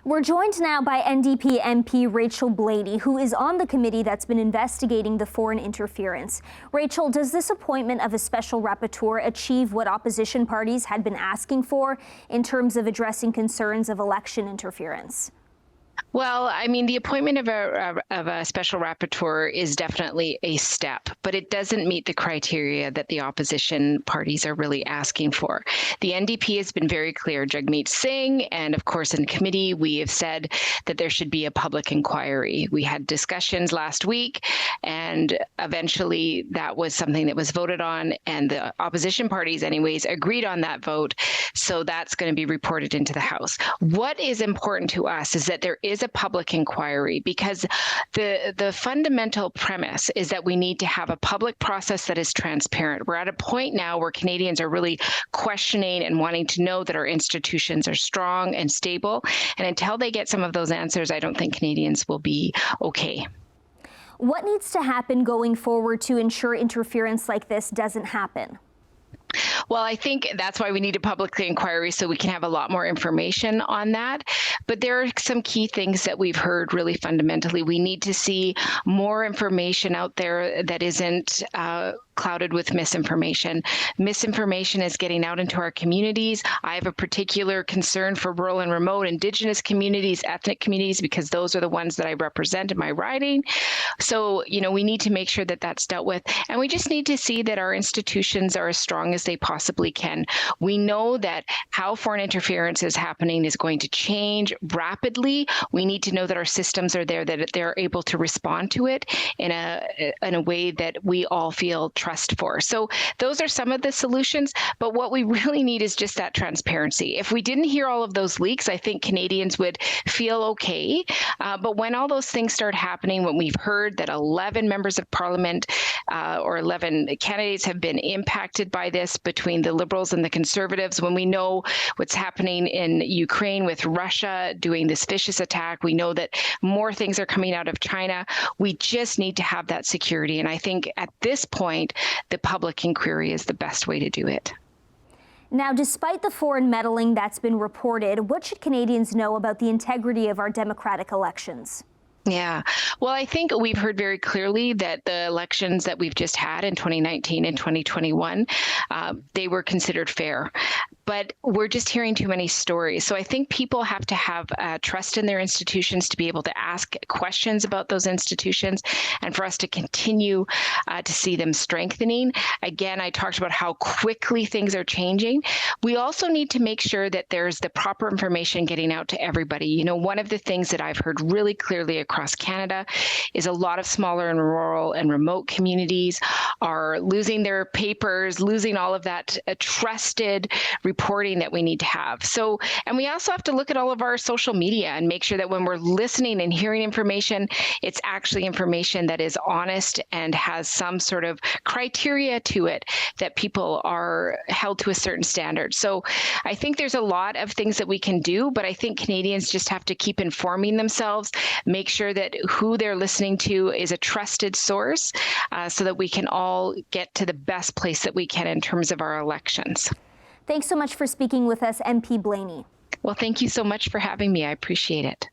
We're joined now by NDP MP Rachel Blaney, who is on the committee that's been investigating the foreign interference. Rachel, does this appointment of a special rapporteur achieve what opposition parties had been asking for in terms of addressing concerns of election interference? Well, I mean, the appointment of a special rapporteur is definitely a step, but it doesn't meet the criteria that the opposition parties are really asking for. The NDP has been very clear, Jagmeet Singh, and of course in committee, we have said that there should be a public inquiry. We had discussions last week, and eventually that was something that was voted on, and the opposition parties anyways agreed on that vote. So that's going to be reported into the House. What is important to us is that there is a public inquiry, because the fundamental premise is that we need to have a public process that is transparent. We're at a point now where Canadians are really questioning and wanting to know that our institutions are strong and stable. And until they get some of those answers, I don't think Canadians will be okay. What needs to happen going forward to ensure interference like this doesn't happen? Well, I think that's why we need a public inquiry, so we can have a lot more information on that. But there are some key things that we've heard really fundamentally. We need to see more information out there that isn't clouded with misinformation. Misinformation is getting out into our communities. I have a particular concern for rural and remote Indigenous communities, ethnic communities, because those are the ones that I represent in my riding. So, we need to make sure that that's dealt with. And we just need to see that our institutions are as strong as they possibly can. We know that how foreign interference is happening is going to change rapidly. We need to know that our systems are there, that they're able to respond to it in a way that we all feel trust for. So those are some of the solutions, but what we really need is just that transparency. If we didn't hear all of those leaks, I think Canadians would feel okay. But when all those things start happening, when we've heard that 11 members of Parliament or 11 candidates have been impacted by this between the Liberals and the Conservatives, when we know what's happening in Ukraine with Russia doing this vicious attack, we know that more things are coming out of China. We just need to have that security. And I think at this point, the public inquiry is the best way to do it. Now, despite the foreign meddling that's been reported, what should Canadians know about the integrity of our democratic elections? Yeah. Well, I think we've heard very clearly that the elections that we've just had in 2019 and 2021, they were considered fair. But we're just hearing too many stories. So I think people have to have trust in their institutions to be able to ask questions about those institutions, and for us to continue to see them strengthening. Again, I talked about how quickly things are changing. We also need to make sure that there's the proper information getting out to everybody. One of the things that I've heard really clearly across Canada is a lot of smaller and rural and remote communities are losing their papers, losing all of that trusted reporting that we need to have. So, and we also have to look at all of our social media and make sure that when we're listening and hearing information, it's actually information that is honest and has some sort of criteria to it, that people are held to a certain standard. So I think there's a lot of things that we can do, but I think Canadians just have to keep informing themselves, make sure that who they're listening to is a trusted source, so that we can all get to the best place that we can in terms of our elections. Thanks so much for speaking with us, MP Blaney. Well, thank you so much for having me. I appreciate it.